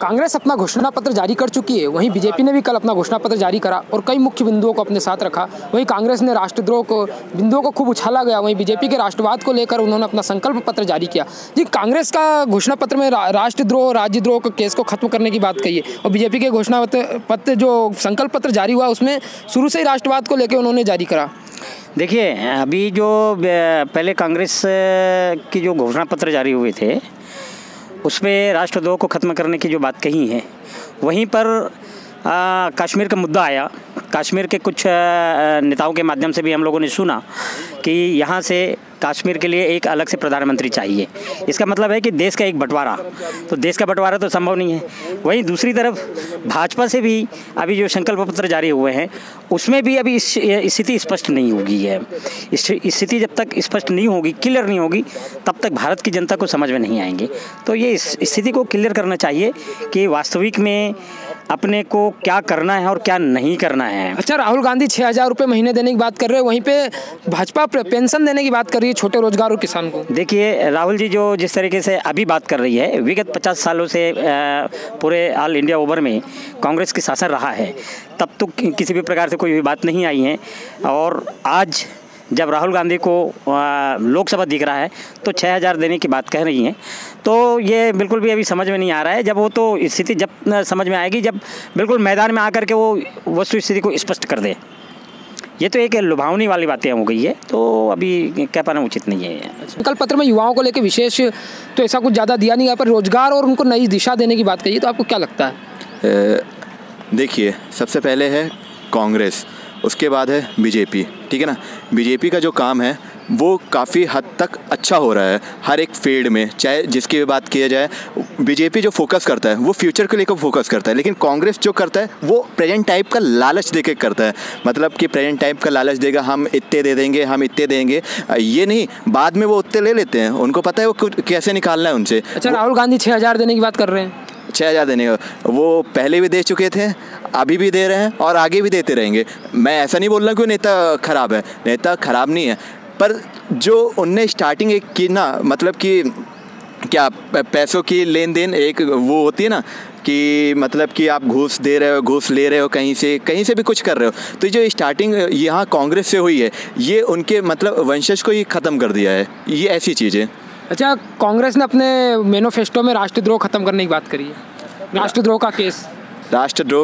कांग्रेस अपना घोषणा पत्र जारी कर चुकी है, वहीं बीजेपी ने भी कल अपना घोषणा पत्र जारी करा और कई मुख्य बिंदुओं को अपने साथ रखा। वहीं कांग्रेस ने राष्ट्रद्रोह को बिंदुओं को खूब उछाला गया, वहीं बीजेपी के राष्ट्रवाद को लेकर उन्होंने अपना संकल्प पत्र जारी किया। जी, कांग्रेस का घोषणा पत्र में राष्ट्रद्रोह राज्यद्रोह के केस को खत्म करने की बात कही है और बीजेपी के घोषणा पत्र जो संकल्प पत्र जारी हुआ उसमें शुरू से ही राष्ट्रवाद को लेकर उन्होंने जारी करा। देखिए, अभी जो पहले कांग्रेस की जो घोषणा पत्र जारी हुए थे उसमें राष्ट्रद्रोह को ख़त्म करने की जो बात कही है, वहीं पर कश्मीर का मुद्दा आया। कश्मीर के कुछ नेताओं के माध्यम से भी हम लोगों ने सुना कि यहाँ से कश्मीर के लिए एक अलग से प्रधानमंत्री चाहिए। इसका मतलब है कि देश का एक बंटवारा, तो देश का बंटवारा तो संभव नहीं है। वहीं दूसरी तरफ भाजपा से भी अभी जो संकल्प पत्र जारी हुए हैं उसमें भी अभी स्थिति स्पष्ट नहीं होगी है। स्थिति जब तक स्पष्ट नहीं होगी, क्लियर नहीं होगी, तब तक भारत की जनता को समझ में नहीं आएंगे। तो ये स्थिति को क्लियर करना चाहिए कि वास्तविक में अपने को क्या करना है और क्या नहीं करना है। अच्छा, राहुल गांधी 6,000 रुपये महीने देने की बात कर रहे हैं, वहीं पे भाजपा पेंशन देने की बात कर रही है छोटे रोजगार और किसान को। देखिए, राहुल जी जो जिस तरीके से अभी बात कर रही है, विगत 50 सालों से पूरे ऑल इंडिया ओवर में कांग्रेस की शासन रहा है, तब तो किसी भी प्रकार से कोई भी बात नहीं आई है। और आज जब राहुल गांधी को लोकसभा दिख रहा है तो 6,000 देने की बात कह रही हैं, तो ये बिल्कुल भी अभी समझ में नहीं आ रहा है। जब वो तो स्थिति जब समझ में आएगी, जब बिल्कुल मैदान में आकर के वो वस्तु स्थिति को स्पष्ट कर दे। ये तो एक लुभावनी वाली बातें हो गई है, तो अभी कह पाना उचित नहीं है। संकल्प पत्र में युवाओं को लेकर विशेष तो ऐसा कुछ ज़्यादा दिया नहीं गया, पर रोजगार और उनको नई दिशा देने की बात कही, तो आपको क्या लगता है? देखिए, सबसे पहले है कांग्रेस, उसके बाद है बीजेपी, ठीक है ना। बीजेपी का जो काम है वो काफ़ी हद तक अच्छा हो रहा है हर एक फील्ड में, चाहे जिसकी भी बात किया जाए। बीजेपी जो फोकस करता है वो फ्यूचर को लेकर फोकस करता है, लेकिन कांग्रेस जो करता है वो प्रेजेंट टाइप का लालच देके करता है। मतलब कि प्रेजेंट टाइप का लालच देगा, हम इतने दे देंगे, हम इतने देंगे, ये नहीं, बाद में वो उतने ले लेते हैं, उनको पता है वो कैसे निकालना है उनसे। अच्छा, राहुल गांधी 6,000 देने की बात कर रहे हैं। 6,000 देने का वो पहले भी दे चुके थे, अभी भी दे रहे हैं और आगे भी देते रहेंगे। मैं ऐसा नहीं बोल रहा कि नेता ख़राब है, नेता ख़राब नहीं है, पर जो उनने स्टार्टिंग एक की ना, मतलब कि क्या पैसों की लेन देन एक वो होती है ना, कि मतलब कि आप घूस दे रहे हो, घूस ले रहे हो, कहीं से भी कुछ कर रहे हो, तो जो स्टार्टिंग यहाँ कांग्रेस से हुई है ये उनके मतलब वंशज को ही ख़त्म कर दिया है, ये ऐसी चीज़ है। अच्छा, कांग्रेस ने अपने मैनिफेस्टो में राष्ट्रद्रोह खत्म करने की बात करी है, राष्ट्रद्रोह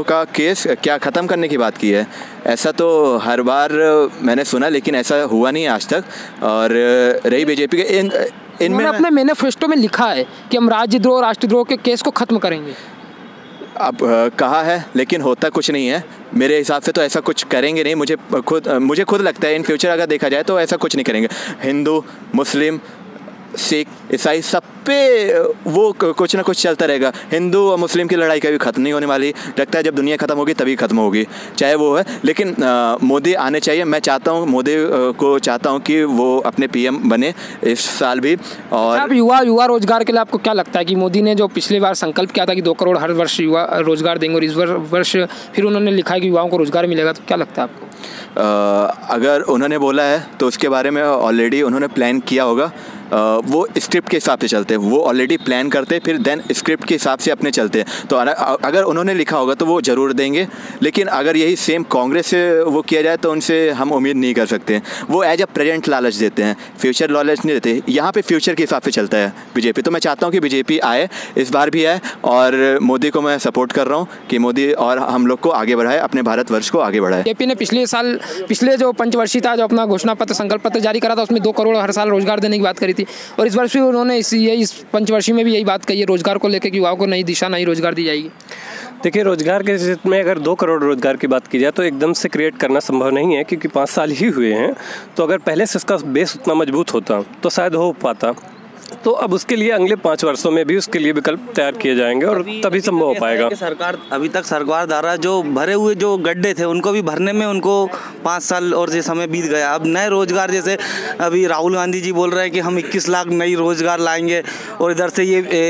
का केस क्या ख़त्म करने की बात की है? ऐसा तो हर बार मैंने सुना, लेकिन ऐसा हुआ नहीं आज तक। और रही बीजेपी के इनमें अपने मैनिफेस्टो में लिखा है कि हम राज्यद्रोह राष्ट्रद्रोह के केस को ख़त्म करेंगे। अब कहा है, लेकिन होता कुछ नहीं है। मेरे हिसाब से तो ऐसा कुछ करेंगे नहीं। मुझे खुद लगता है इन फ्यूचर अगर देखा जाए तो ऐसा कुछ नहीं करेंगे। हिंदू, मुस्लिम, सिख, ईसाई सब पे वो कुछ ना कुछ चलता रहेगा। हिंदू और मुस्लिम की लड़ाई कभी ख़त्म नहीं होने वाली। लगता है जब दुनिया ख़त्म होगी तभी ख़त्म होगी, चाहे वो है। लेकिन मोदी आने चाहिए। मैं चाहता हूँ मोदी को चाहता हूँ कि वो अपने पीएम बने इस साल भी। और अब युवा रोजगार के लिए आपको क्या लगता है कि मोदी ने जो पिछली बार संकल्प किया था कि 2 करोड़ हर वर्ष युवा रोजगार देंगे, और इस वर्ष फिर उन्होंने लिखा है कि युवाओं को रोजगार मिलेगा, तो क्या लगता है आपको? अगर उन्होंने बोला है तो उसके बारे में ऑलरेडी उन्होंने प्लान किया होगा। वो स्क्रिप्ट के हिसाब से चलते हैं, वो ऑलरेडी प्लान करते हैं, फिर देन स्क्रिप्ट के हिसाब से अपने चलते हैं। तो अगर उन्होंने लिखा होगा तो वो ज़रूर देंगे। लेकिन अगर यही सेम कांग्रेस से वो किया जाए तो उनसे हम उम्मीद नहीं कर सकते। वो एज अ प्रेजेंट लालच देते हैं, फ्यूचर लालच नहीं देते। यहाँ पे फ्यूचर के हिसाब से चलता है बीजेपी। तो मैं चाहता हूँ कि बीजेपी आए, इस बार भी आए, और मोदी को मैं सपोर्ट कर रहा हूँ कि मोदी और हम लोग को आगे बढ़ाए, अपने भारतवर्ष को आगे बढ़ाए। बीजेपी ने पिछले जो पंचवर्षीय था, जो अपना घोषणा पत्र संकल्प पत्र जारी करा था, उसमें 2 करोड़ हर साल रोजगार देने की बात करी थी, और इस वर्ष भी उन्होंने इस पंचवर्षीय में भी यही बात कही है, रोजगार को लेकर कि युवाओं को नई दिशा, नई रोजगार दी जाएगी। देखिए, रोजगार के क्षेत्र में अगर 2 करोड़ रोजगार की बात की जाए तो एकदम से क्रिएट करना संभव नहीं है, क्योंकि 5 साल ही हुए हैं। तो अगर पहले से उसका बेस उतना मजबूत होता तो शायद हो पाता। तो अब उसके लिए अगले 5 वर्षों में भी उसके लिए विकल्प तैयार किए जाएंगे और तभी संभव हो पाएगा। सरकार अभी तक सरकार द्वारा जो भरे हुए जो गड्ढे थे उनको भी भरने में उनको 5 साल और से समय बीत गया। अब नए रोजगार जैसे अभी राहुल गांधी जी बोल रहे हैं कि हम 21 लाख नई रोजगार लाएंगे, और इधर से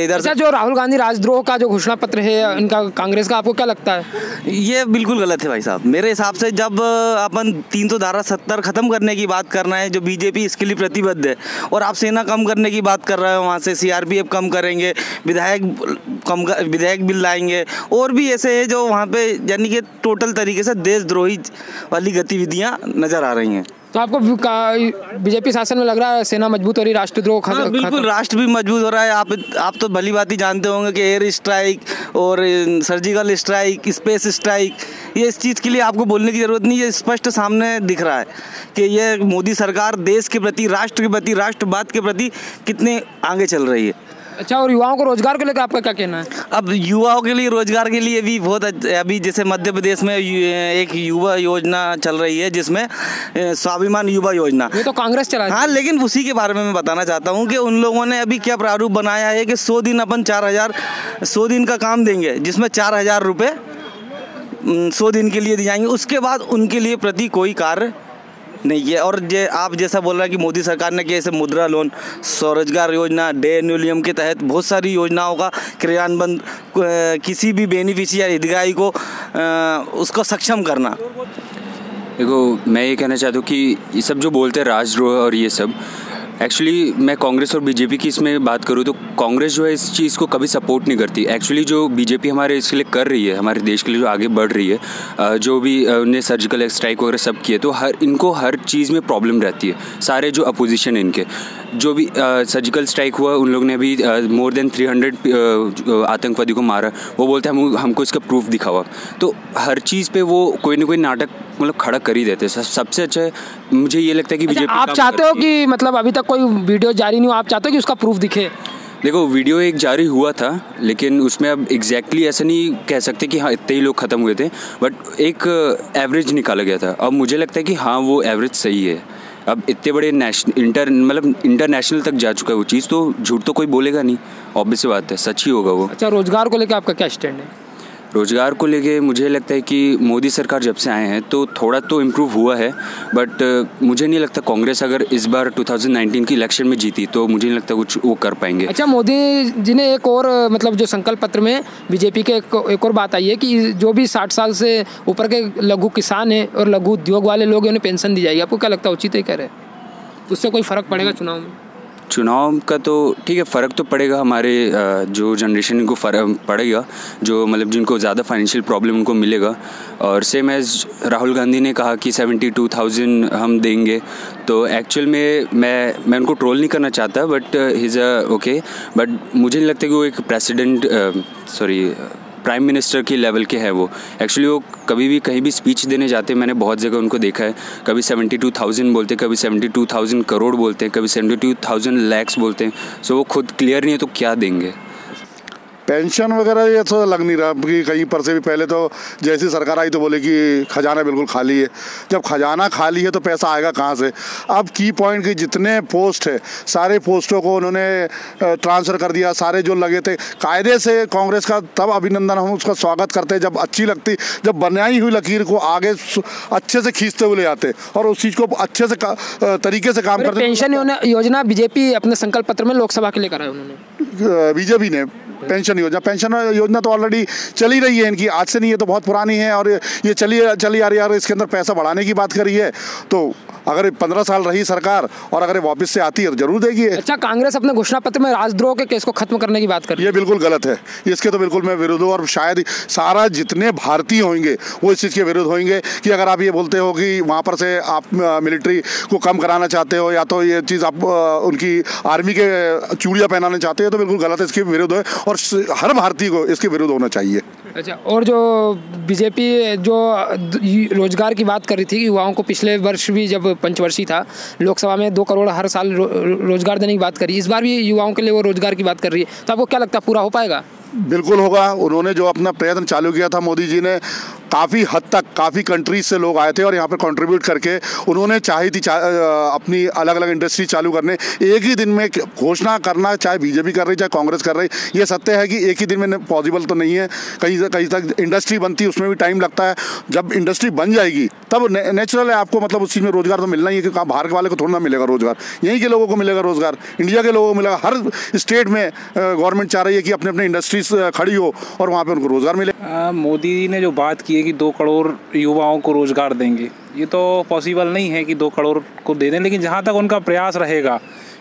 इधर से जो राहुल गांधी राजद्रोह का जो घोषणा पत्र है इनका कांग्रेस का, आपको क्या लगता है? ये बिल्कुल गलत है भाई साहब। मेरे हिसाब से जब अपन 370 खत्म करने की बात करना है, जो बीजेपी इसके लिए प्रतिबद्ध है, और आप सेना कम करने की बात कर रहे हो, वहाँ से सीआरपीएफ कम करेंगे, विधायक बिल लाएंगे, और भी ऐसे है जो वहाँ पे यानी कि टोटल तरीके से देशद्रोही वाली गतिविधियाँ नजर आ रही हैं। तो आपको बीजेपी शासन में लग रहा है सेना मजबूत हो रही, राष्ट्रद्रोह हाँ, बिल्कुल राष्ट्र भी मजबूत हो रहा है। आप तो भली बात ही जानते होंगे कि एयर स्ट्राइक और सर्जिकल स्ट्राइक, स्पेस स्ट्राइक, ये इस चीज़ के लिए आपको बोलने की ज़रूरत नहीं है, स्पष्ट सामने दिख रहा है कि ये मोदी सरकार देश के प्रति, राष्ट्र के प्रति, राष्ट्रवाद के प्रति कितने आगे चल रही है। अच्छा, और युवाओं को रोजगार को लेकर आपका क्या कहना है? अब युवाओं के लिए रोजगार के लिए भी बहुत अभी जैसे मध्य प्रदेश में एक युवा योजना चल रही है, जिसमें स्वाभिमान युवा योजना, ये तो कांग्रेस चला। हाँ, लेकिन उसी के बारे में मैं बताना चाहता हूँ कि उन लोगों ने अभी क्या प्रारूप बनाया है कि 100 दिन अपन 100 दिन का काम देंगे, जिसमें 4000 रुपये 100 दिन के लिए दिए जाएंगे। उसके बाद उनके लिए प्रति कोई कार्य नहीं है। और आप जैसा बोल रहे हैं कि मोदी सरकार ने कैसे मुद्रा लोन, स्वरोजगार योजना, डे एनुअलियम के तहत बहुत सारी योजनाओं का क्रियान्वयन, किसी भी बेनिफिशियरी हितग्राही को उसको सक्षम करना। देखो, मैं ये कहना चाहता हूँ कि ये सब जो बोलते हैं राजद्रोह और ये सब, एक्चुअली मैं कांग्रेस और बीजेपी की इसमें बात करूँ तो कांग्रेस जो है इस चीज़ को कभी सपोर्ट नहीं करती। एक्चुअली जो बीजेपी हमारे इसके लिए कर रही है, हमारे देश के लिए जो आगे बढ़ रही है, जो भी उन्हें सर्जिकल स्ट्राइक वगैरह सब किए, तो इनको हर चीज़ में प्रॉब्लम रहती है। सारे जो अपोजिशन है इनके, जो भी सर्जिकल स्ट्राइक हुआ, उन लोगों ने अभी मोर देन 300 आतंकवादी को मारा, वो बोलते हैं हमको इसका प्रूफ दिखावा। तो हर चीज़ पे वो कोई ना कोई नाटक मतलब खड़ा कर ही देते हैं। सबसे अच्छा है, मुझे ये लगता है कि बीजेपी आप चाहते हो कि मतलब अभी तक कोई वीडियो जारी नहीं हो, आप चाहते हो कि उसका प्रूफ दिखे? देखो, वीडियो एक जारी हुआ था, लेकिन उसमें अब एग्जैक्टली ऐसा नहीं कह सकते कि हाँ इतने ही लोग ख़त्म हुए थे, बट एक एवरेज निकाला गया था। अब मुझे लगता है कि हाँ वो एवरेज सही है। अब इतने बड़े इंटरनेशनल तक जा चुका है वो चीज़, तो झूठ तो कोई बोलेगा नहीं, ऑब्वियस बात है, सच ही होगा वो। अच्छा, रोजगार को लेकर आपका क्या स्टैंड है? रोज़गार को लेके मुझे लगता है कि मोदी सरकार जब से आए हैं तो थोड़ा तो इम्प्रूव हुआ है, बट मुझे नहीं लगता कांग्रेस अगर इस बार 2019 की इलेक्शन में जीती तो मुझे नहीं लगता कुछ वो कर पाएंगे। अच्छा, मोदी जी ने एक और मतलब जो संकल्प पत्र में बीजेपी के एक और बात आई है कि जो भी 60 साल से ऊपर के लघु किसान हैं और लघु उद्योग वाले लोग हैं, उन्हें पेंशन दी जाएगी। आपको क्या लगता है, उचित ही करे? उससे कोई फ़र्क पड़ेगा चुनाव में? चुनाव का तो ठीक है, फ़र्क तो पड़ेगा, हमारे जो जनरेशन को फ़र्क पड़ेगा, जो मतलब जिनको ज़्यादा फाइनेंशियल प्रॉब्लम उनको मिलेगा। और सेम एज राहुल गांधी ने कहा कि 72,000 हम देंगे, तो एक्चुअल में मैं उनको ट्रोल नहीं करना चाहता, बट हिज ओके, बट मुझे नहीं लगता कि वो एक प्राइम मिनिस्टर की लेवल के है वो। एक्चुअली वो कभी भी कहीं भी स्पीच देने जाते हैं, मैंने बहुत जगह उनको देखा है, कभी 72,000 बोलते हैं, कभी 72,000 करोड़ बोलते हैं, कभी 72,000 लैक्स बोलते हैं। सो वो खुद क्लियर नहीं है तो क्या देंगे। पेंशन वगैरह ये तो लग नहीं रहा कि कहीं पर से भी। पहले तो जैसी सरकार आई तो बोले कि खजाना बिल्कुल खाली है। जब खजाना खाली है तो पैसा आएगा कहाँ से? अब की पॉइंट की जितने पोस्ट है सारे पोस्टों को उन्होंने ट्रांसफ़र कर दिया। सारे जो लगे थे कायदे से, कांग्रेस का तब अभिनंदन, हम उसका स्वागत करते जब अच्छी लगती, जब बनाई हुई लकीर को आगे अच्छे से खींचते हुए ले आते और उस चीज़ को अच्छे से तरीके से काम करते। पेंशन योजना बीजेपी अपने संकल्प पत्र में लोकसभा के लिए कराया उन्होंने, बीजेपी ने। पेंशन योजना तो ऑलरेडी चली रही है इनकी, आज से नहीं है, तो बहुत पुरानी है और ये चली आ रही है। और इसके अंदर पैसा बढ़ाने की बात करी है, तो अगर 15 साल रही सरकार और अगर वापस से आती है तो जरूर देगी। अच्छा, कांग्रेस अपने घोषणा पत्र में राजद्रोह के केस को खत्म करने की बात कर रही है, ये बिल्कुल गलत है। इसके तो बिल्कुल मैं विरोध हूँ और शायद सारा जितने भारतीय होंगे वो इस चीज़ के विरोध होंगे कि अगर आप ये बोलते हो कि वहाँ पर से आप मिलिट्री को कम कराना चाहते हो या तो ये चीज़ आप उनकी आर्मी के चूड़ियाँ पहनाना चाहते हो, तो बिल्कुल गलत है, इसके विरोध है और हर भारतीय को इसके विरोध होना चाहिए। अच्छा, और जो बीजेपी जो रोजगार की बात कर रही थी, युवाओं को पिछले वर्ष भी जब पंचवर्षीय था लोकसभा में 2 करोड़ हर साल रोजगार देने की बात करी, इस बार भी युवाओं के लिए वो रोजगार की बात कर रही है, तो आपको क्या लगता है पूरा हो पाएगा? बिल्कुल होगा। उन्होंने जो अपना प्रयत्न चालू किया था मोदी जी ने, काफ़ी हद तक काफ़ी कंट्रीज से लोग आए थे और यहाँ पे कंट्रीब्यूट करके उन्होंने अपनी अलग अलग इंडस्ट्री चालू करने, एक ही दिन में घोषणा करना, चाहे बीजेपी कर रही चाहे कांग्रेस कर रही, ये सत्य है कि एक ही दिन में पॉसिबल तो नहीं है। कहीं तक इंडस्ट्री बनती है उसमें भी टाइम लगता है। जब इंडस्ट्री बन जाएगी तब नेचुरल है आपको, मतलब उस चीज़ में रोजगार तो मिलना ही है, कि बाहर के वाले को थोड़ा ना मिलेगा रोजगार, यहीं के लोगों को मिलेगा रोजगार, इंडिया के लोगों को मिलेगा। हर स्टेट में गवर्नमेंट चाह रही है कि अपने अपने इंडस्ट्रीज खड़ी हो और वहाँ पे उनको रोजगार मिले। मोदी ने जो बात की है कि 2 करोड़ युवाओं को रोजगार देंगे, ये तो पॉसिबल नहीं है कि 2 करोड़ को दे दें, लेकिन जहाँ तक उनका प्रयास रहेगा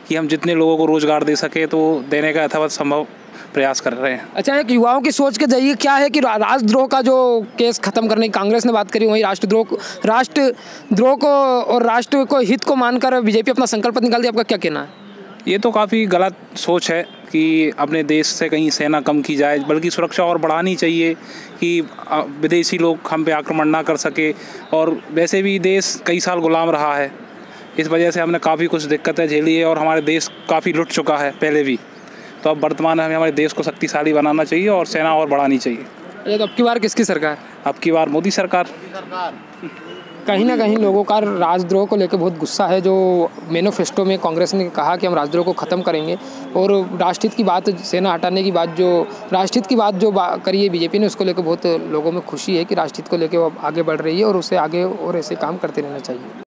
कि हम जितने लोगों को रोजगार दे सके तो देने का यथावत संभव प्रयास कर रहे हैं। अच्छा, एक युवाओं की सोच के जरिए क्या है कि राष्ट्रद्रोह का जो केस खत्म करने की कांग्रेस ने बात करी, वहीं राष्ट्रद्रोह को और राष्ट्र को हित को मानकर बीजेपी अपना संकल्प निकाल दिया। आपका क्या कहना है? ये तो काफ़ी गलत सोच है कि अपने देश से कहीं सेना कम की जाए, बल्कि सुरक्षा और बढ़ानी चाहिए कि विदेशी लोग हम पे आक्रमण ना कर सके। और वैसे भी देश कई साल गुलाम रहा है, इस वजह से हमने काफ़ी कुछ दिक्कतें झेली है और हमारे देश काफ़ी लुट चुका है पहले भी। तो अब वर्तमान में हमें हमारे देश को शक्तिशाली बनाना चाहिए और सेना और बढ़ानी चाहिए। तो अब की बार किसकी सरकार? अब की बार मोदी सरकार। कहीं ना कहीं लोगों का राजद्रोह को लेकर बहुत गुस्सा है। जो मैनिफेस्टो में कांग्रेस ने कहा कि हम राजद्रोह को ख़त्म करेंगे, और राष्ट्रहित की बात, सेना हटाने की बात, जो राष्ट्रहित की बात जो करी है बीजेपी ने, उसको लेकर बहुत लोगों में खुशी है कि राष्ट्रहित को लेकर वो आगे बढ़ रही है और उसे आगे और ऐसे काम करते रहना चाहिए।